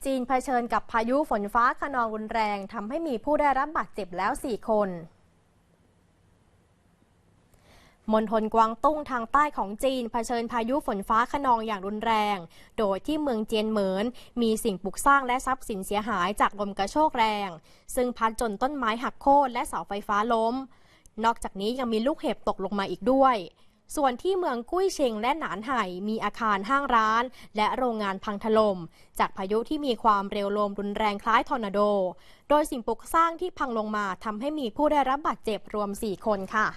จีนเผชิญกับพายุฝนฟ้าคะนองรุนแรงทำให้มีผู้ได้รับบาดเจ็บแล้ว 4 คนมณฑลกวางตุ้งทางใต้ของจีนเผชิญพายุฝนฟ้าคะนองอย่างรุนแรงโดยที่เมืองเจียนเหมินมีสิ่งปลูกสร้างและทรัพย์สินเสียหายจากลมกระโชกแรงซึ่งพัดจนต้นไม้หักโค่นและเสาไฟฟ้าล้มนอกจากนี้ยังมีลูกเห็บตกลงมาอีกด้วยส่วนที่เมืองกุ้ยเชงและหนานไห่มีอาคารห้างร้านและโรงงานพังถล่มจากพายุที่มีความเร็วลมรุนแรงคล้ายทอร์นาโดโดยสิ่งปลูกสร้างที่พังลงมาทำให้มีผู้ได้รับบาดเจ็บรวม 4 คนค่ะ